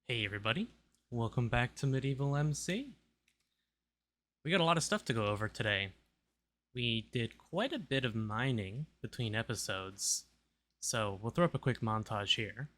Hey everybody, welcome back to Medieval MC. We got a lot of stuff to go over today. We did quite a bit of mining between episodes, so we'll throw up a quick montage here.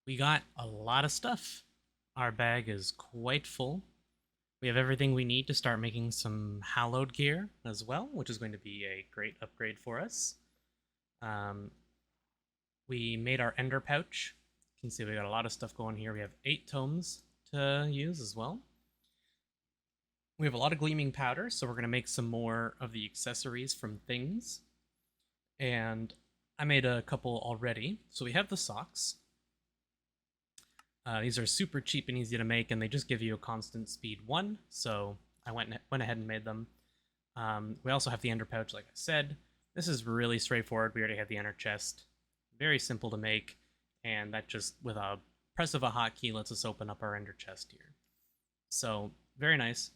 We got a lot of stuff. Our bag is quite full. We have everything we need to start making some Hallowed gear as well, which is going to be a great upgrade for us. Um, we made our ender pouch. You can see we got a lot of stuff going here. We have 8 tomes to use as well. We have a lot of gleaming powder, so we're going to make some more of the accessories from things. And I made a couple already. So we have the socks. These are super cheap and easy to make, and they just give you a constant speed 1. So I went ahead and made them. We also have the ender pouch, like I said. This is really straightforward. We already have the ender chest. Very simple to make, and that just, with a press of a hotkey, lets us open up our ender chest here. So, very nice.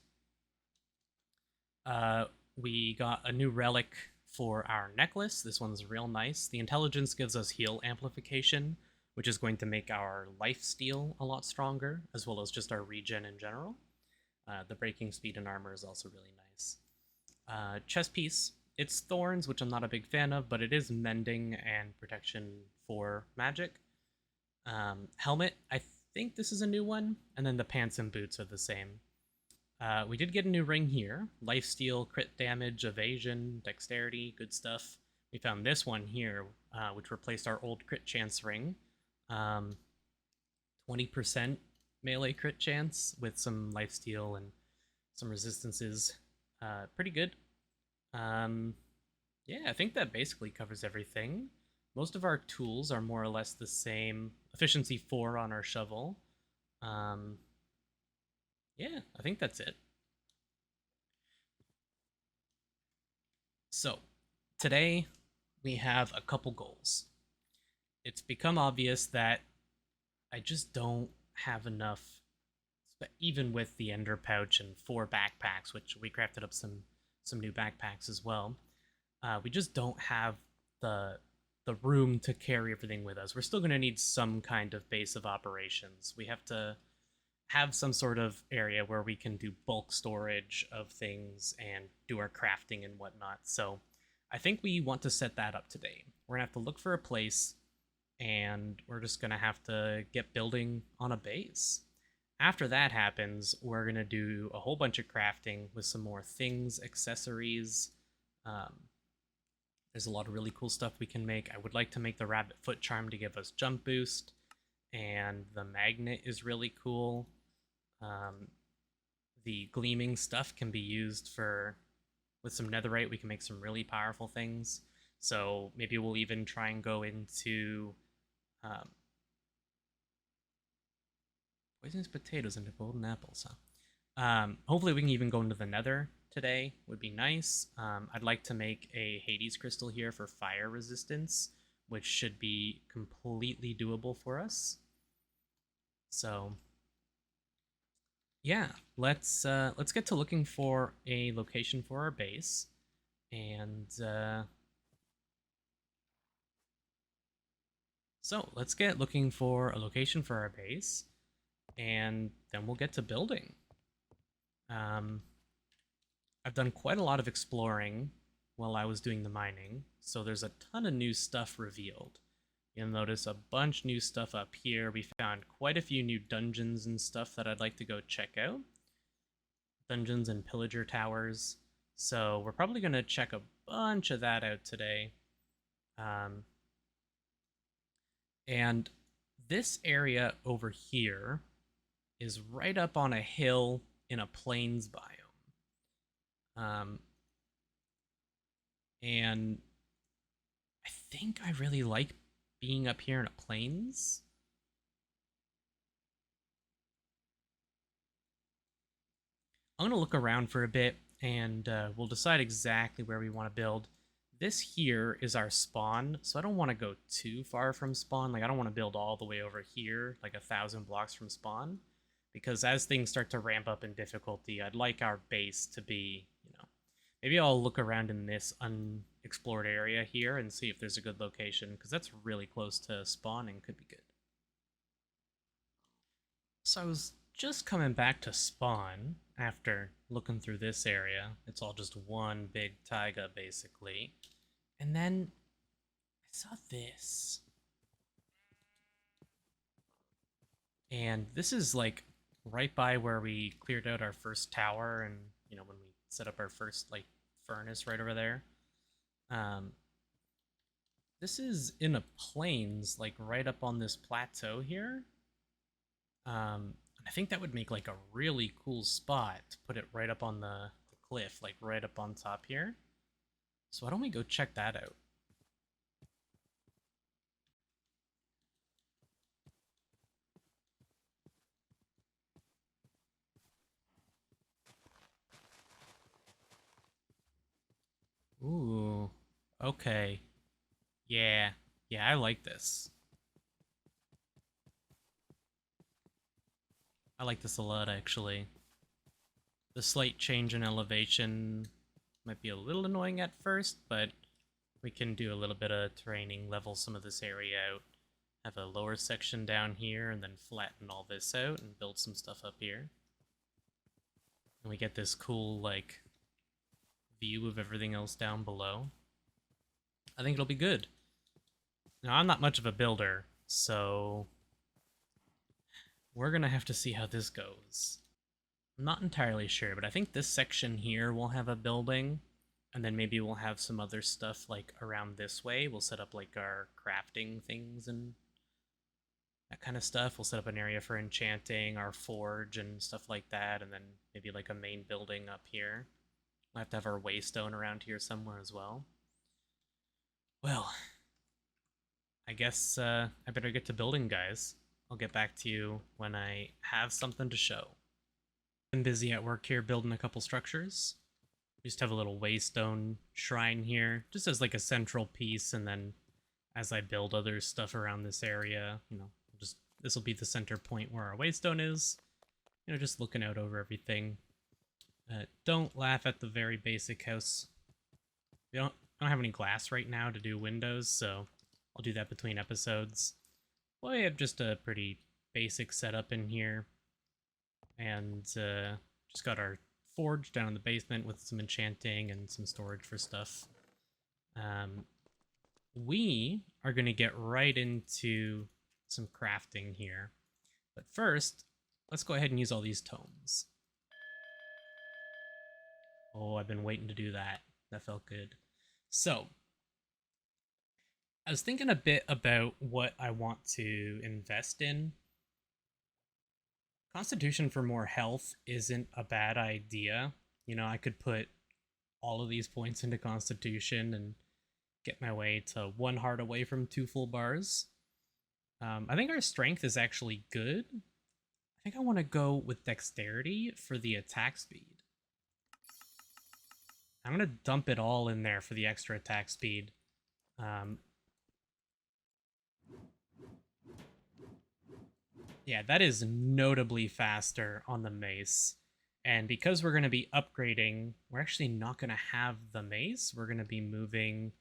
We got a new relic for our necklace. This one's real nice. The intelligence gives us heal amplification, which is going to make our life steal a lot stronger, as well as just our regen in general. The breaking speed and armor is also really nice. Chest piece. It's thorns, which I'm not a big fan of, but it is mending and protection for magic. Helmet. I think this is a new one, and then the pants and boots are the same. We did get a new ring here. Lifesteal, crit damage, evasion, dexterity, good stuff. We found this one here, which replaced our old crit chance ring. 20% melee crit chance with some lifesteal and some resistances. Pretty good. Yeah, I think that basically covers everything. Most of our tools are more or less the same. Efficiency 4 on our shovel. Um, yeah, I think that's it. So, today we have a couple goals. It's become obvious that I just don't have enough, even with the ender pouch and 4 backpacks, which we crafted up some new backpacks as well. We just don't have the room to carry everything with us. We're still going to need some kind of base of operations. We have to have some sort of area where we can do bulk storage of things and do our crafting and whatnot. So I think we want to set that up today. We're going to have to look for a place, and we're just going to have to get building on a base. After that happens, we're going to do a whole bunch of crafting with some more things, accessories. Um, there's a lot of really cool stuff we can make. I would like to make the rabbit foot charm to give us jump boost, and the magnet is really cool. Um, the gleaming stuff can be used for, with some netherite, we can make some really powerful things. So maybe we'll even try and go into poisonous potatoes into golden apples, huh? Hopefully we can even go into the nether today, would be nice. I'd like to make a Hades crystal here for fire resistance, which should be completely doable for us. So yeah, let's get to looking for a location for our base, and so let's get looking for a location for our base, and then we'll get to building. Um, I've done quite a lot of exploring while I was doing the mining, so there's a ton of new stuff revealed. You'll notice a bunch new stuff up here. We found quite a few new dungeons and stuff that I'd like to go check out. Dungeons and pillager towers. So we're probably going to check a bunch of that out today. Um, and this area over here is right up on a hill in a plains biome. And I think I really like being up here in a plains. I'm going to look around for a bit and we'll decide exactly where we want to build. This here is our spawn, so I don't want to go too far from spawn. Like, I don't want to build all the way over here, like 1,000 blocks from spawn, because as things start to ramp up in difficulty, I'd like our base to be, maybe I'll look around in this unexplored area here and see if there's a good location, because that's really close to spawn and could be good. So I was just coming back to spawn after looking through this area. It's all just one big taiga, basically. And then I saw this. And this is like right by where we cleared out our first tower and, when we set up our first like furnace right over there. This is in a plains, like right up on this plateau here. I think that would make like a really cool spot to put it right up on the cliff, like right up on top here. So why don't we go check that out? Ooh, okay. Yeah, I like this. I like this a lot, actually. The slight change in elevation might be a little annoying at first, but we can do a little bit of training, level some of this area out, have a lower section down here, and then flatten all this out and build some stuff up here. And we get this cool, like, view of everything else down below. I think it'll be good. Now, I'm not much of a builder, so we're gonna have to see how this goes. I'm not entirely sure, but I think this section here will have a building, and then maybe we'll have some other stuff like around this way. We'll set up like our crafting things and that kind of stuff. We'll set up an area for enchanting, our forge and stuff like that, and then maybe like a main building up here. We'll have to have our waystone around here somewhere as well. Well, I guess I better get to building, guys. I'll get back to you when I have something to show. Been busy at work here building a couple structures. We just have a little waystone shrine here, just as like a central piece, and then as I build other stuff around this area, just this will be the center point where our waystone is. Just looking out over everything. Don't laugh at the very basic house. We don't have any glass right now to do windows, so I'll do that between episodes. Well, we have just a pretty basic setup in here. And just got our forge down in the basement with some enchanting and some storage for stuff. We are going to get right into some crafting here. But first, let's go ahead and use all these tomes. Oh, I've been waiting to do that. That felt good. So, I was thinking a bit about what I want to invest in. Constitution for more health isn't a bad idea. I could put all of these points into Constitution and get my way to one heart away from 2 full bars. I think our strength is actually good. I think I want to go with dexterity for the attack speed. I'm going to dump it all in there for the extra attack speed. Yeah, that is notably faster on the mace. And because we're going to be upgrading, we're actually not going to have the mace. We're going to be moving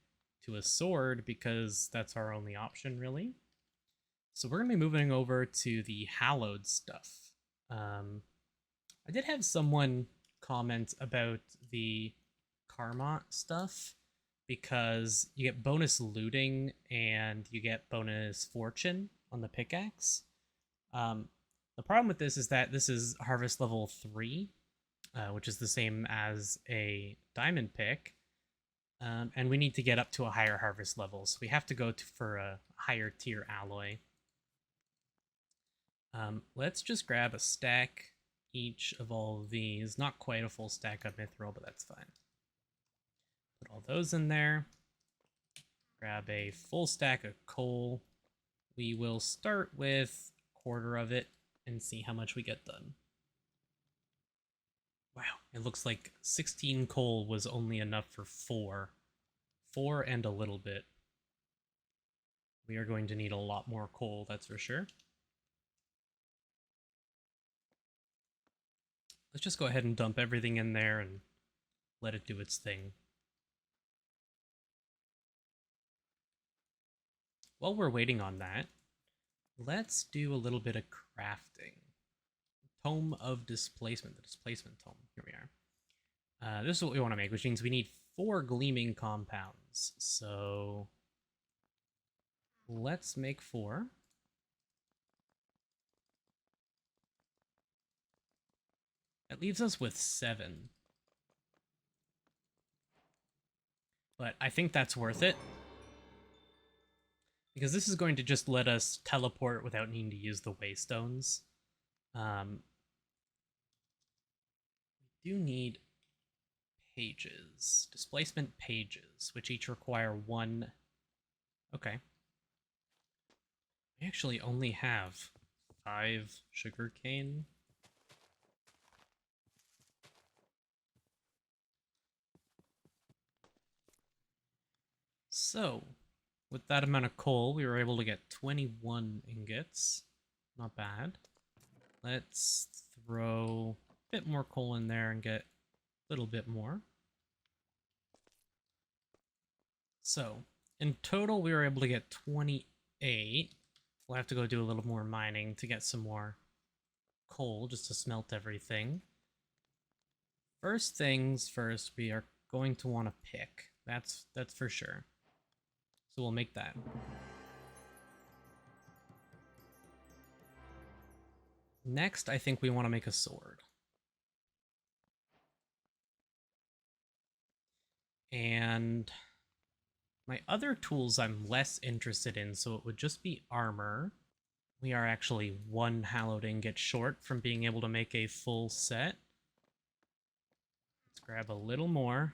to a sword because that's our only option, really. So we're going to be moving over to the Hallowed stuff. I did have someone comment about the Karma stuff. because you get bonus looting and you get bonus fortune on the pickaxe. Um, the problem with this is that this is harvest level 3, which is the same as a diamond pick. And we need to get up to a higher harvest level, so we have to go for a higher tier alloy. Let's just grab a stack each of all of these. Not quite a full stack of mithril, but that's fine. Put all those in there. Grab a full stack of coal. We will start with a quarter of it and see how much we get done. Wow, it looks like 16 coal was only enough for 4. 4 and a little bit. We are going to need a lot more coal, that's for sure. Let's just go ahead and dump everything in there and let it do its thing. While we're waiting on that, let's do a little bit of crafting. Tome of Displacement, the Displacement Tome. Here we are. This is what we want to make, which means we need 4 gleaming compounds. So let's make 4. That leaves us with 7. But I think that's worth it, because this is going to just let us teleport without needing to use the waystones. We do need pages. Displacement pages, which each require 1. Okay. We actually only have 5 sugarcane. So, with that amount of coal, we were able to get 21 ingots. Not bad. Let's throw a bit more coal in there and get a little bit more. So, in total, we were able to get 28. We'll have to go do a little more mining to get some more coal just to smelt everything. First things first, we are going to want to pick. That's for sure. So we'll make that. Next, I think we want to make a sword. And my other tools I'm less interested in, so it would just be armor. We are actually 1 hallowed ingot short from being able to make a full set. Let's grab a little more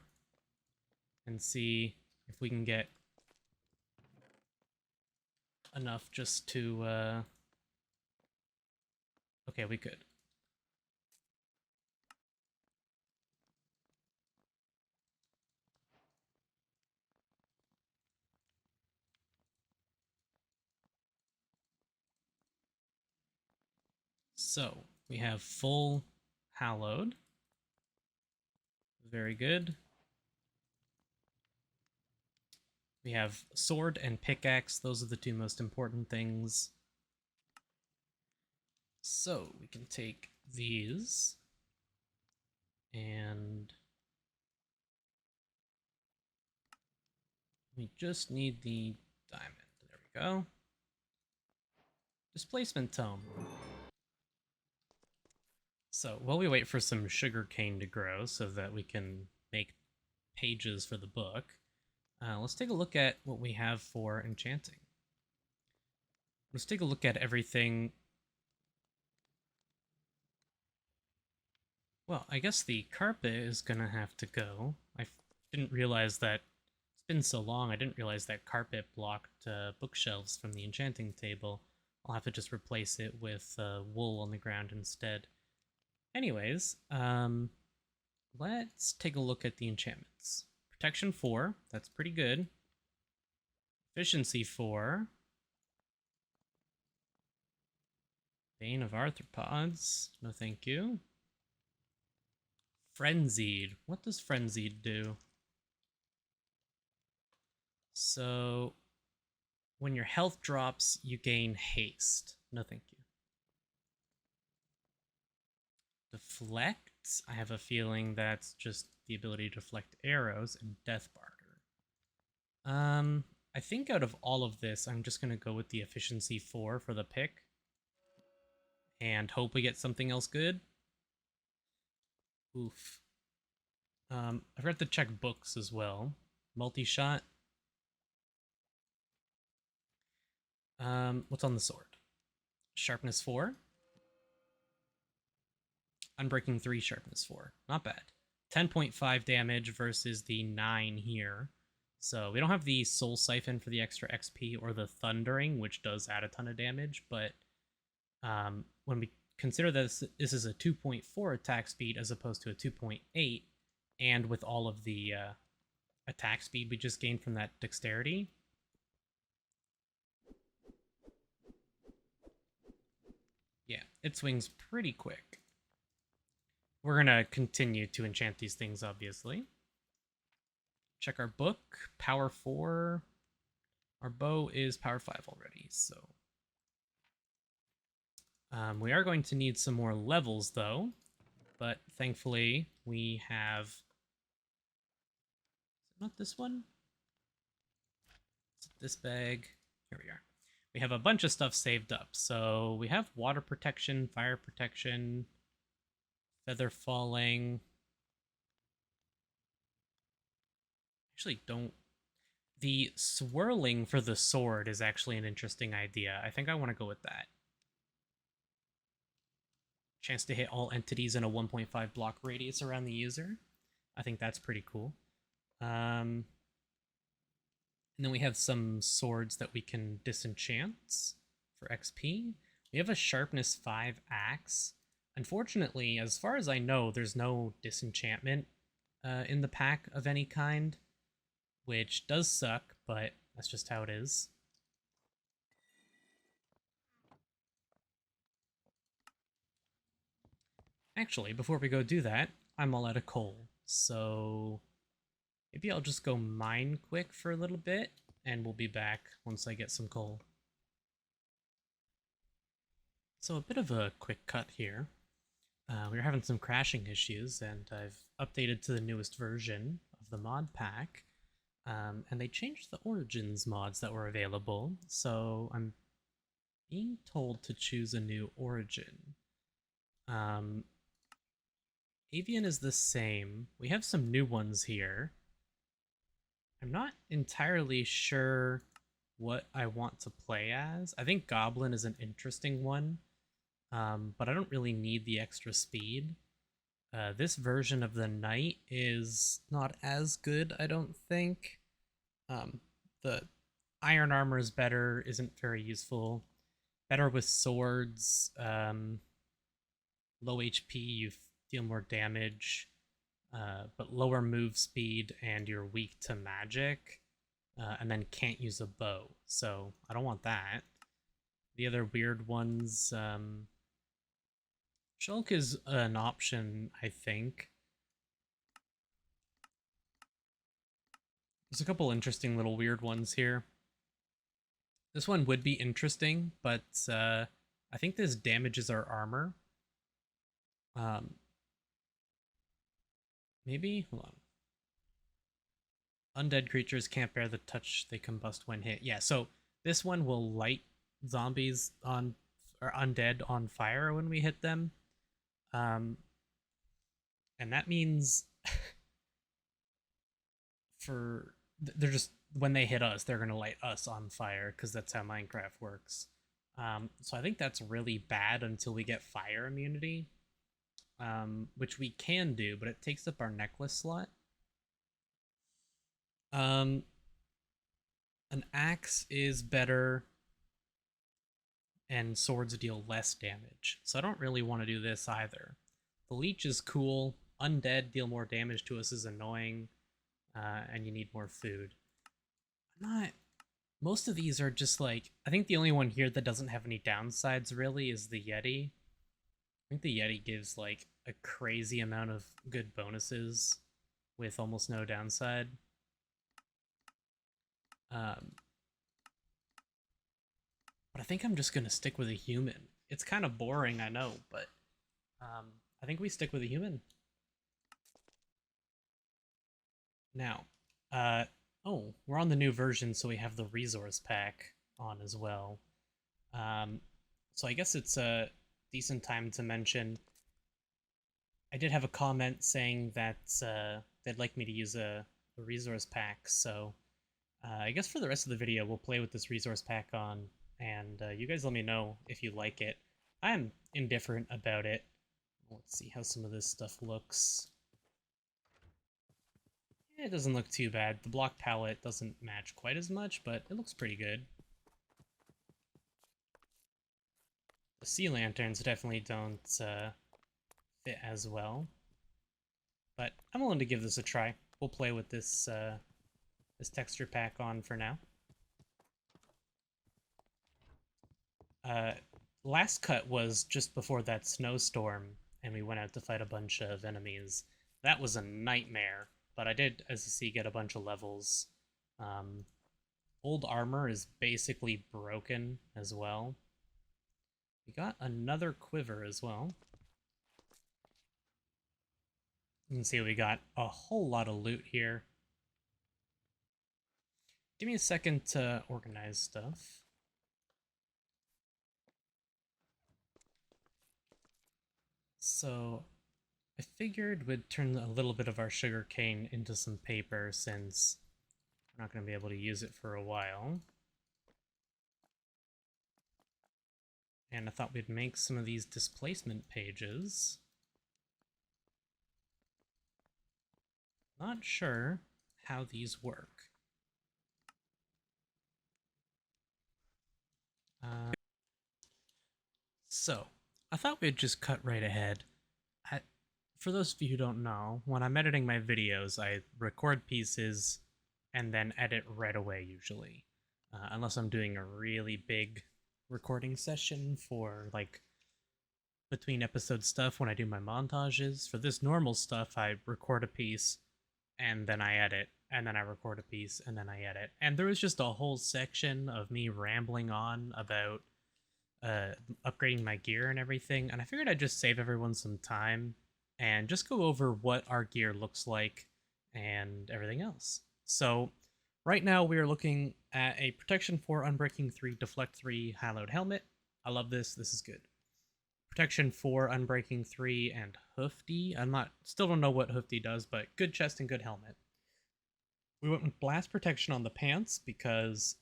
and see if we can get enough just to... Okay, we could. So, we have full hallowed. Very good. We have sword and pickaxe. Those are the 2 most important things. So, we can take these and we just need the diamond. There we go. Displacement tome. So while we wait for some sugar cane to grow so that we can make pages for the book, let's take a look at what we have for enchanting. Let's take a look at everything. Well, I guess the carpet is gonna have to go. I didn't realize that it's been so long. I didn't realize that carpet blocked bookshelves from the enchanting table. I'll have to just replace it with wool on the ground instead. Anyways, let's take a look at the enchantments. Protection 4, that's pretty good. Efficiency 4. Bane of Arthropods, no thank you. Frenzied, what does Frenzied do? So, when your health drops, you gain haste. No thank you. Deflect, I have a feeling that's just the ability to deflect arrows, and Death Barter. I think out of all of this, I'm just gonna go with the efficiency 4 for the pick and hope we get something else good. Oof. I forgot to check books as well. Multi-shot. What's on the sword? Sharpness 4. Unbreaking 3, sharpness 4. Not bad. 10.5 damage versus the 9 here. So we don't have the Soul Siphon for the extra XP or the Thundering, which does add a ton of damage, but when we consider this is a 2.4 attack speed as opposed to a 2.8, and with all of the attack speed we just gained from that dexterity, yeah, it swings pretty quick. We're gonna continue to enchant these things, obviously. Check our book. Power 4. Our bow is power 5 already, so we are going to need some more levels, though. But thankfully, we have... Is it not this one? Is it this bag? Here we are. We have a bunch of stuff saved up. So we have water protection, fire protection, feather falling. Actually, don't... The swirling for the sword is actually an interesting idea. I think I want to go with that. Chance to hit all entities in a 1.5 block radius around the user. I think that's pretty cool. And then we have some swords that we can disenchant for XP. We have a sharpness 5 axe. Unfortunately, as far as I know, there's no disenchantment in the pack of any kind, which does suck, but that's just how it is. Actually, before we go do that, I'm all out of coal, so maybe I'll just go mine quick for a little bit, and we'll be back once I get some coal. So a bit of a quick cut here. We were having some crashing issues, and I've updated to the newest version of the mod pack, and they changed the Origins mods that were available, so I'm being told to choose a new Origin. Avian is the same. We have some new ones here. I'm not entirely sure what I want to play as. I think Goblin is an interesting one, but I don't really need the extra speed. This version of the Knight is not as good, I don't think. The iron armor is better, isn't very useful. Better with swords. Low HP, you deal more damage, but lower move speed, and you're weak to magic, and then can't use a bow. So I don't want that. The other weird ones, Shulk is an option, I think. There's a couple interesting little weird ones here. This one would be interesting, but I think this damages our armor. Maybe? Hold on. Undead creatures can't bear the touch, they combust when hit. Yeah, so this one will light zombies on or undead on fire when we hit them. And that means they're just when they hit us, they're gonna light us on fire because that's how Minecraft works. So I think that's really bad until we get fire immunity, which we can do, but it takes up our necklace slot. An axe is better, and swords deal less damage, so I don't really want to do this either. The leech is cool. Undead deal more damage to us is annoying, and you need more food. I'm not. Most of these are just like, I think the only one here that doesn't have any downsides really is the Yeti. I think the Yeti gives like a crazy amount of good bonuses with almost no downside. But I think I'm just going to stick with a human. It's kind of boring, I know, but I think we stick with a human. Now, Oh, we're on the new version, so we have the resource pack on as well. Um, so I guess it's a decent time to mention. I did have a comment saying that they'd like me to use a resource pack, so I guess for the rest of the video, we'll play with this resource pack on, and you guys let me know if you like it. I'm indifferent about it. Let's see how some of this stuff looks. It doesn't look too bad. The block palette doesn't match quite as much, but it looks pretty good. The sea lanterns definitely don't fit as well, but I'm willing to give this a try. We'll play with this texture pack on for now. Uh, Last cut was just before that snowstorm, and we went out to fight a bunch of enemies. That was a nightmare, but I did, as you see, get a bunch of levels. Um, Old armor is basically broken as well. We got another quiver as well. You can see we got a whole lot of loot here. Give me a second to organize stuff. So I figured we'd turn a little bit of our sugar cane into some paper since we're not going to be able to use it for a while. And I thought we'd make some of these displacement pages. Not sure how these work. So, I thought we'd just cut right ahead. For those of you who don't know, when I'm editing my videos, I record pieces and then edit right away usually. Unless I'm doing a really big recording session for like between episode stuff when I do my montages. For this normal stuff, I record a piece and then I edit, and then I record a piece and then I edit. And there was just a whole section of me rambling on about uh, upgrading my gear and everything, and I figured I'd just save everyone some time and just go over what our gear looks like and everything else. So, right now we are looking at a Protection 4, Unbreaking 3, Deflect 3 Hallowed helmet. I love this. This is good. Protection 4, Unbreaking 3, and Hoofdy. Still don't know what Hoofdy does, but good chest and good helmet. We went with Blast Protection on the pants because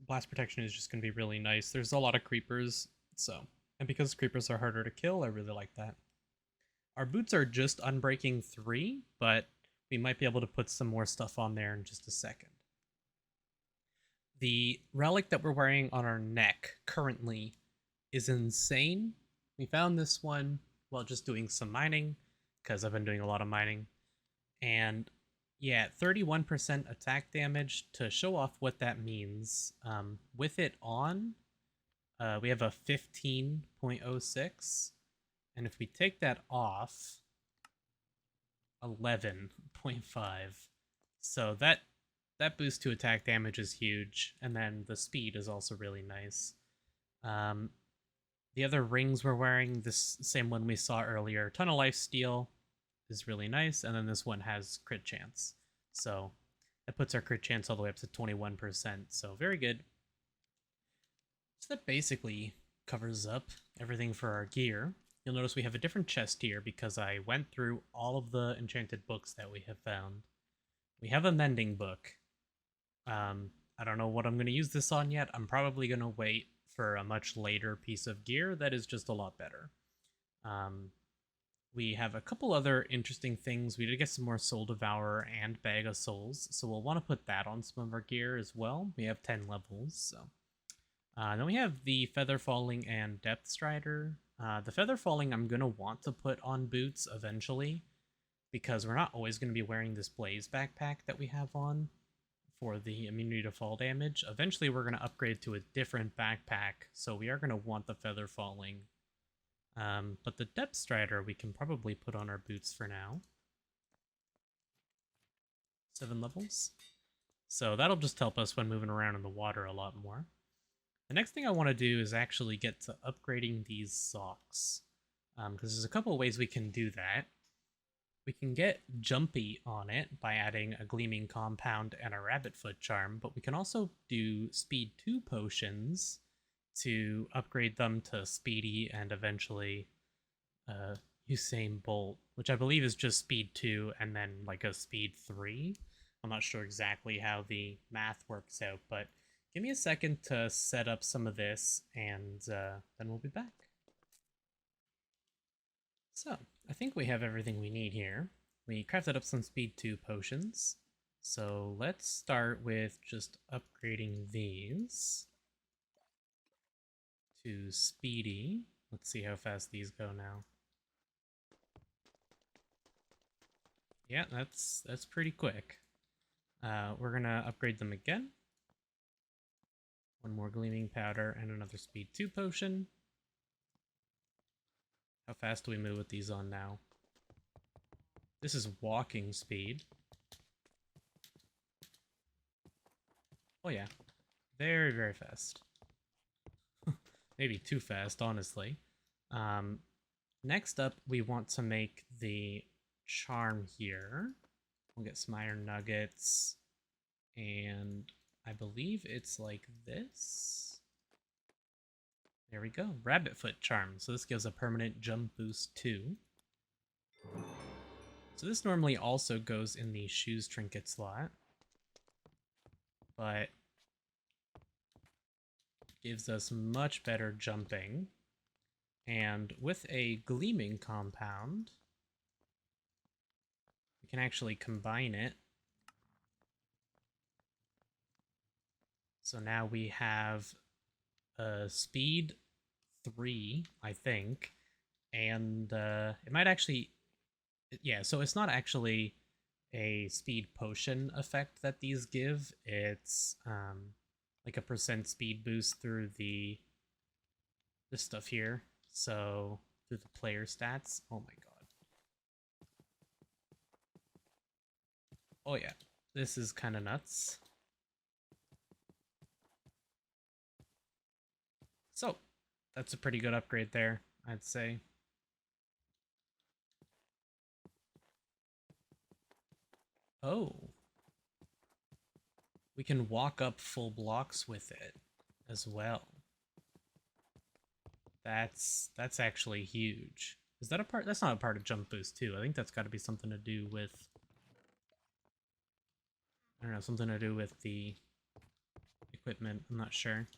Blast Protection is just going to be really nice. There's a lot of creepers, so. And because creepers are harder to kill, I really like that. Our boots are just Unbreaking 3, but we might be able to put some more stuff on there in just a second. The relic that we're wearing on our neck currently is insane. We found this one while just doing some mining, because I've been doing a lot of mining. And yeah, 31% attack damage. To show off what that means, with it on, we have a 15.06. And if we take that off, 11.5. So that boost to attack damage is huge, and then the speed is also really nice. The other rings we're wearing, this same one we saw earlier, Ton of Life Steal is really nice, and then this one has crit chance. So that puts our crit chance all the way up to 21%, so very good. So that basically covers up everything for our gear. You'll notice we have a different chest here because I went through all of the enchanted books that we have found. We have a mending book. I don't know what I'm going to use this on yet. I'm probably going to wait for a much later piece of gear that is just a lot better. We have a couple other interesting things. We did get some more Soul Devourer and Bag of Souls, so we'll want to put that on some of our gear as well. We have 10 levels, so. Then we have the Feather Falling and Depth Strider. The Feather Falling I'm going to want to put on boots eventually, because we're not always going to be wearing this Blaze backpack that we have on for the immunity to fall damage. Eventually we're going to upgrade to a different backpack, so we are going to want the Feather Falling. But the Depth Strider we can probably put on our boots for now. 7 levels. So that'll just help us when moving around in the water a lot more. The next thing I want to do is actually get to upgrading these socks, because there's a couple of ways we can do that. We can get jumpy on it by adding a gleaming compound and a rabbit foot charm, but we can also do speed 2 potions to upgrade them to speedy and eventually uh, Usain Bolt, which I believe is just speed 2 and then like a speed 3. I'm not sure exactly how the math works out, but give me a second to set up some of this and then we'll be back. So, I think we have everything we need here. We crafted up some speed 2 potions. So let's start with just upgrading these to speedy. Let's see how fast these go now. Yeah, that's pretty quick. We're gonna upgrade them again. One more gleaming powder and another speed 2 potion. How fast do we move with these on now? This is walking speed. Oh yeah, very, very fast. Maybe too fast, honestly. Next up, we want to make the charm here. We'll get some iron nuggets, and I believe it's like this. There we go, rabbit foot charm. So this gives a permanent jump boost too. So this normally also goes in the shoes trinket slot, but gives us much better jumping. And with a gleaming compound, we can actually combine it. So now we have a speed 3, I think, and it might actually, yeah, so it's not actually a speed potion effect that these give. It's like a percent speed boost through this stuff here. So through the player stats. Oh my god. Oh yeah, this is kind of nuts. So that's a pretty good upgrade there, I'd say. Oh, we can walk up full blocks with it as well. That's actually huge. Is that a part? That's not a part of jump boost too. I think that's got to be something to do with, I don't know, something to do with the equipment. I'm not sure.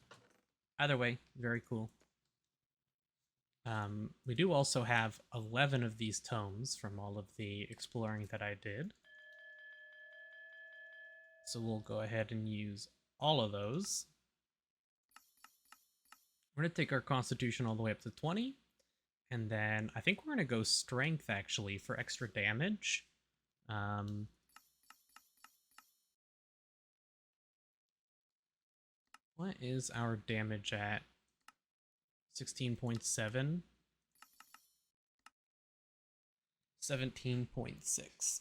Either way, very cool. We do also have 11 of these tomes from all of the exploring that I did. So we'll go ahead and use all of those. We're going to take our constitution all the way up to 20. And then I think we're going to go strength, actually, for extra damage. What is our damage at? 16.7. 17.6.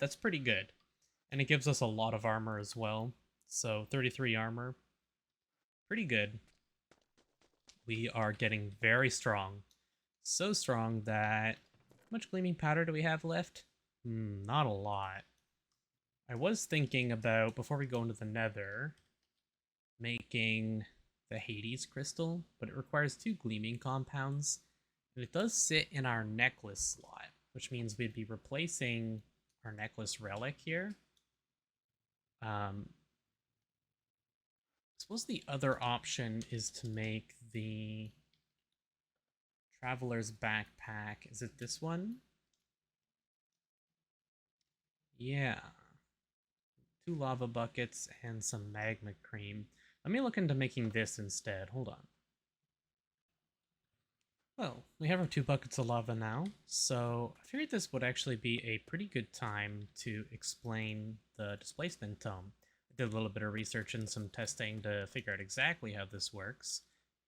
That's pretty good. And it gives us a lot of armor as well. So 33 armor. Pretty good. We are getting very strong. So strong that... How much gleaming powder do we have left? Not a lot. I was thinking about, before we go into the Nether, making the Hades crystal, but it requires 2 gleaming compounds. And it does sit in our necklace slot, which means we'd be replacing our necklace relic here. I suppose the other option is to make the traveler's backpack. Is it this one? Yeah. 2 lava buckets and some magma cream. Let me look into making this instead. Hold on. Well, we have our 2 buckets of lava now, so I figured this would actually be a pretty good time to explain the displacement tome. I did a little bit of research and some testing to figure out exactly how this works.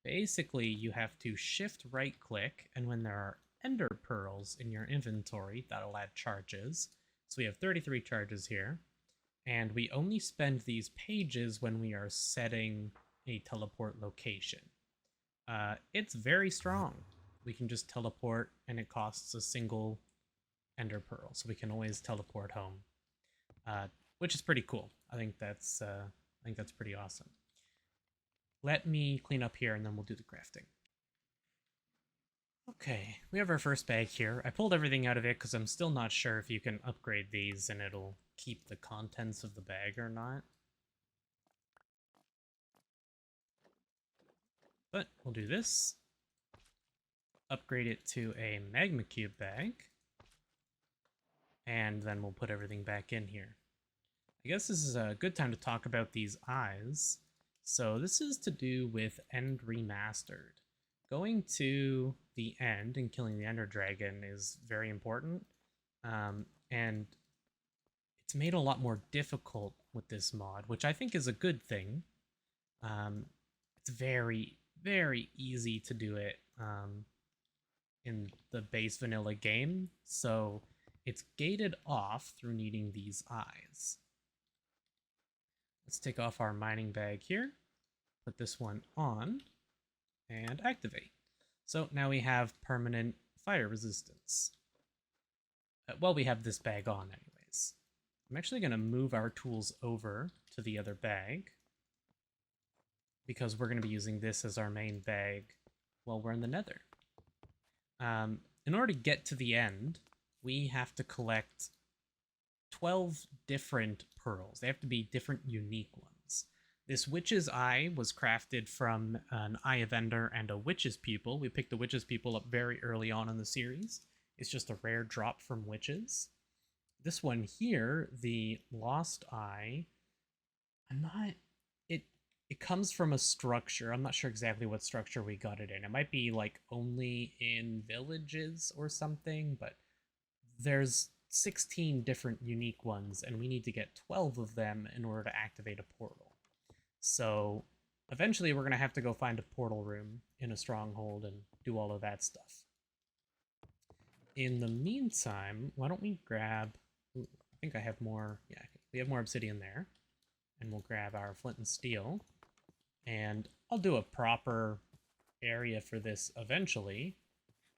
Basically, you have to shift right click, and when there are ender pearls in your inventory, that'll add charges. So we have 33 charges here, and we only spend these pages when we are setting a teleport location. It's very strong. We can just teleport, and it costs a single ender pearl, so we can always teleport home, which is pretty cool. I think that's pretty awesome. Let me clean up here, and then we'll do the crafting. Okay, we have our first bag here. I pulled everything out of it because I'm still not sure if you can upgrade these and it'll keep the contents of the bag or not. But we'll do this. Upgrade it to a magma cube bag. And then we'll put everything back in here. I guess this is a good time to talk about these eyes. So this is to do with End Remastered. Going to the end and killing the Ender Dragon is very important. And it's made a lot more difficult with this mod, which I think is a good thing. It's very, very easy to do it in the base vanilla game, so it's gated off through needing these eyes. Let's take off our mining bag here, put this one on, and activate. So now we have permanent fire resistance. Well, we have this bag on anyways. I'm actually going to move our tools over to the other bag because we're going to be using this as our main bag while we're in the Nether. In order to get to the end, we have to collect 12 different pearls. They have to be different, unique ones. This witch's eye was crafted from an eye of Ender and a witch's pupil. We picked the witch's pupil up very early on in the series. It's just a rare drop from witches. This one here, the lost eye, it comes from a structure. I'm not sure exactly what structure we got it in. It might be like only in villages or something, but there's 16 different unique ones, and we need to get 12 of them in order to activate a portal. So eventually we're going to have to go find a portal room in a stronghold and do all of that stuff. In the meantime, why don't we grab... Ooh, I think I have more... Yeah, we have more obsidian there. And we'll grab our flint and steel. And I'll do a proper area for this eventually.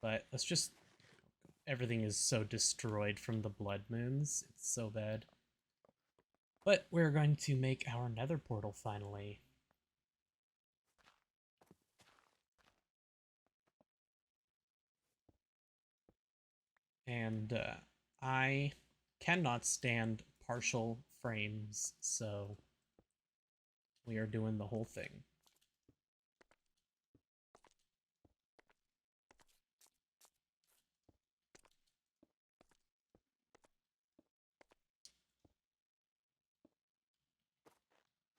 But let's just... Everything is so destroyed from the blood moons. It's so bad. But we're going to make our nether portal finally. And I cannot stand partial frames, so we are doing the whole thing.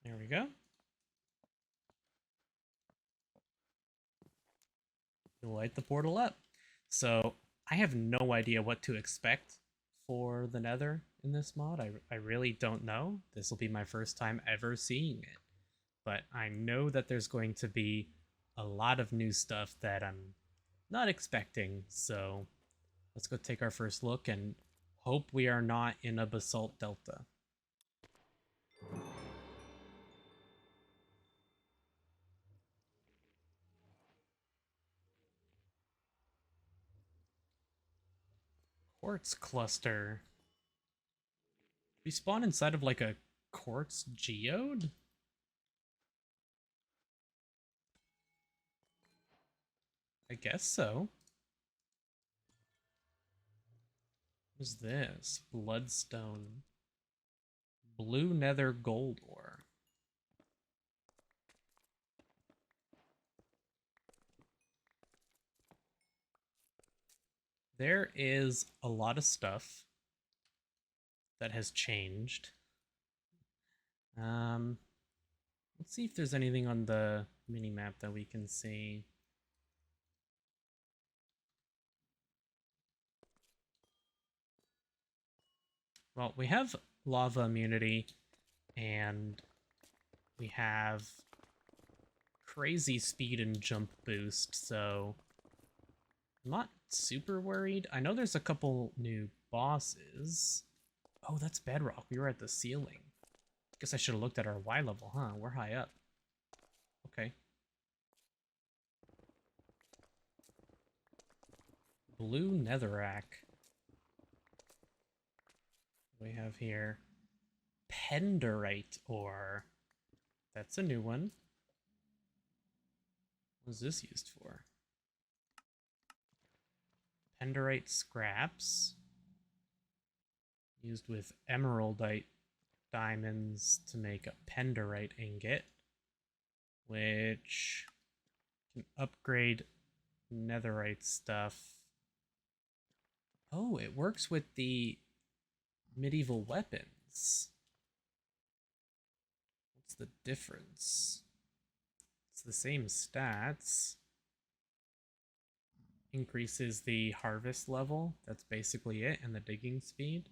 There we go. We'll light the portal up. So I have no idea what to expect for the nether in this mod. I really don't know. This will be my first time ever seeing it. But I know that there's going to be a lot of new stuff that I'm not expecting. So let's go take our first look and hope we are not in a basalt delta. Quartz cluster. We spawn inside of like a quartz geode? I guess so. What's this? Bloodstone. Blue nether gold ore. There is a lot of stuff that has changed. Let's see if there's anything on the mini-map that we can see. Well, we have lava immunity, and we have crazy speed and jump boost, so I'm not super worried. I know there's a couple new bosses. Oh, that's bedrock. We were at the ceiling. Guess I should have looked at our Y level, huh? We're high up. Okay. Blue netherrack. We have here Penderite ore. That's a new one. What is this used for? Penderite scraps. Used with emeraldite diamonds to make a penderite ingot, which can upgrade netherite stuff. Oh, it works with the medieval weapons. What's the difference? It's the same stats. Increases the harvest level. That's basically it, and the digging speed.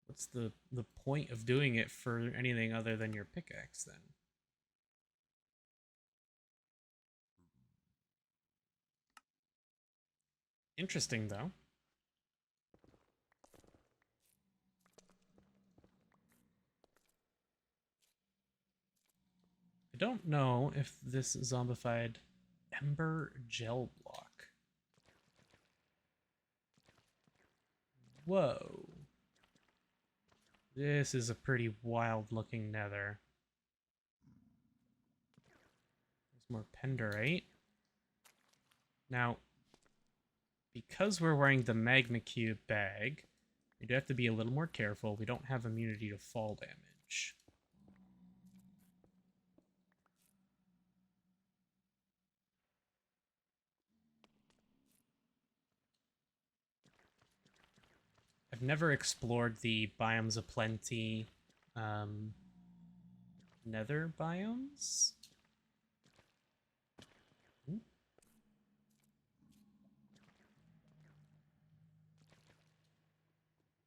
What's the point of doing it for anything other than your pickaxe then? Interesting though. I don't know if this zombified ember gel block. Whoa. This is a pretty wild looking nether. There's more penderite. Now, because we're wearing the magma cube bag, we do have to be a little more careful. We don't have immunity to fall damage. I've never explored the biomes of plenty nether biomes. Ooh.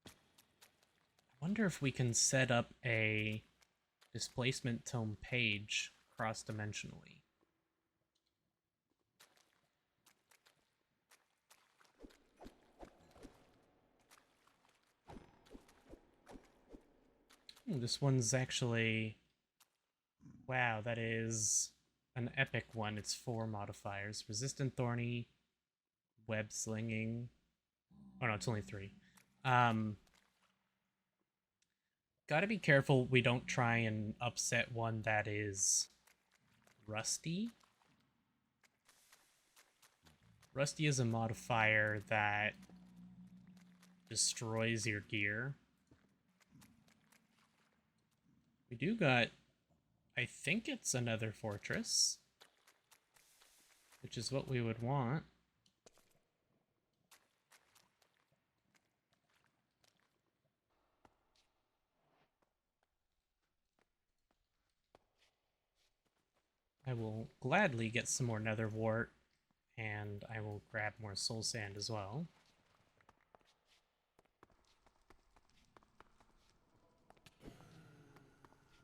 I wonder if we can set up a displacement tome page cross-dimensionally. Ooh, this one's actually... Wow, that is an epic one. It's 4 modifiers. Resistant Thorny, Web Slinging... Oh no, it's only 3. Gotta be careful we don't try and upset one that is Rusty. Rusty is a modifier that destroys your gear. We do got, I think it's another fortress, which is what we would want. I will gladly get some more nether wart, and I will grab more soul sand as well.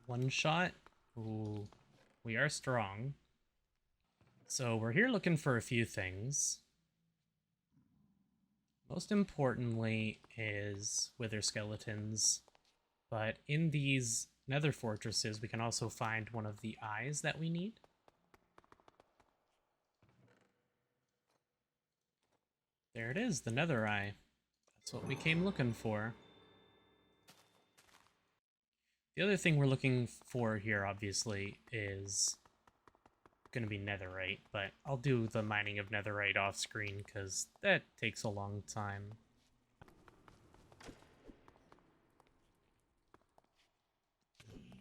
One shot? Ooh, we are strong. So we're here looking for a few things. Most importantly is wither skeletons, but in these nether fortresses we can also find one of the eyes that we need. There it is, the nether eye. That's what we came looking for. The other thing we're looking for here, obviously, is going to be netherite, but I'll do the mining of netherite off screen because that takes a long time.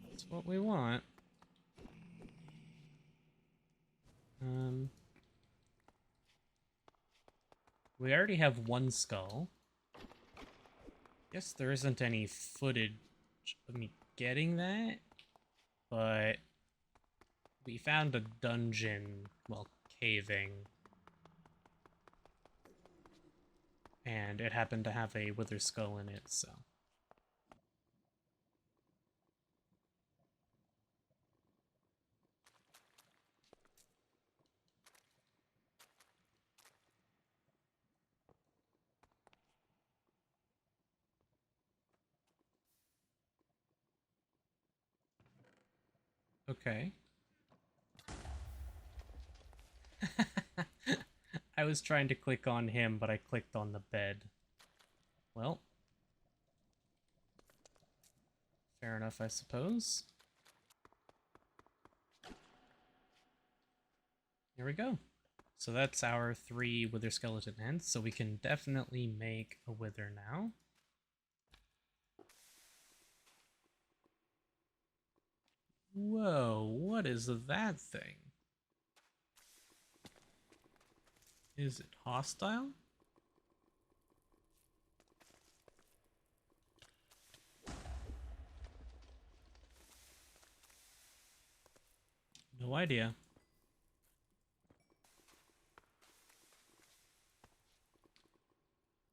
That's what we want. We already have one skull. Guess there isn't any footage of me getting that, but we found a dungeon while caving, and it happened to have a wither skull in it, so. Okay. I was trying to click on him, but I clicked on the bed. Well, fair enough, I suppose. Here we go. So that's our 3 wither skeleton heads, so we can definitely make a wither now. Whoa, what is that thing? Is it hostile? No idea.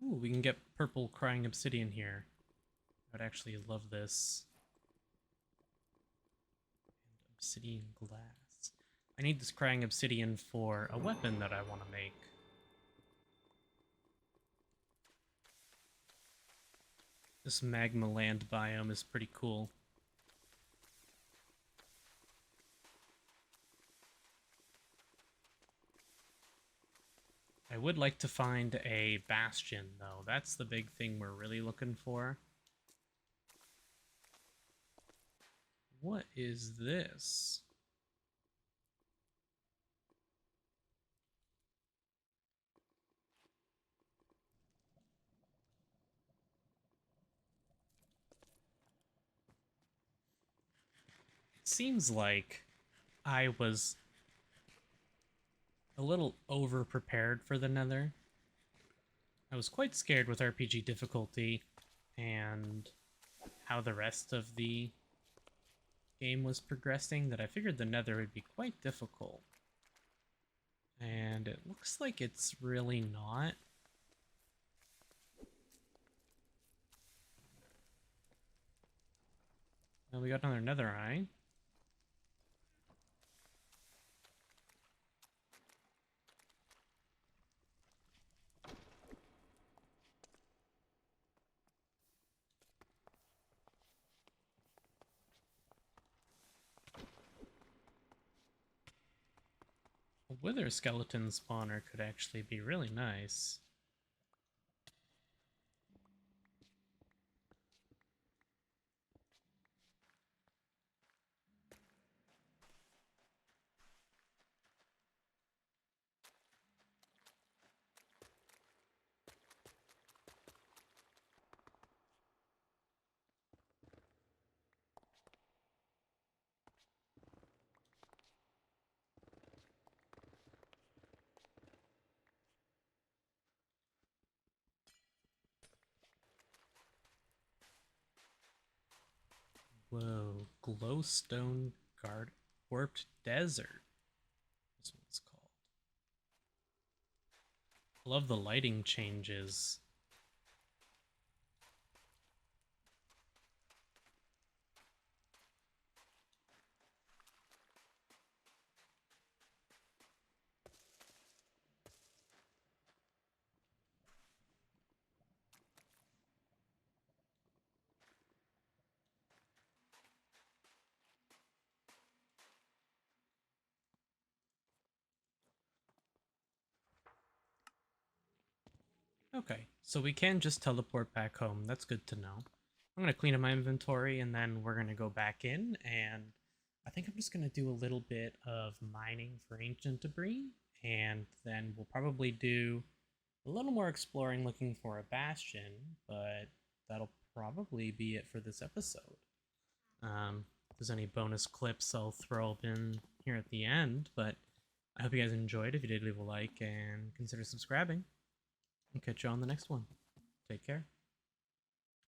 Ooh, we can get purple crying obsidian here. I'd actually love this. And obsidian glass. I need this crying obsidian for a weapon that I want to make. This magma land biome is pretty cool. I would like to find a bastion, though. That's the big thing we're really looking for. What is this? It seems like I was a little over prepared for the Nether. I was quite scared with RPG difficulty and how the rest of the game was progressing that I figured the Nether would be quite difficult. And it looks like it's really not. Now we got another Nether eye. A wither skeleton spawner could actually be really nice. Whoa, glowstone guard warped desert. That's what it's called. I love the lighting changes. Okay, so we can just teleport back home. That's good to know. I'm going to clean up my inventory and then we're going to go back in. And I think I'm just going to do a little bit of mining for ancient debris. And then we'll probably do a little more exploring looking for a bastion. But that'll probably be it for this episode. If there's any bonus clips, I'll throw up in here at the end. But I hope you guys enjoyed. If you did, leave a like and consider subscribing. I'll catch you on the next one. Take care.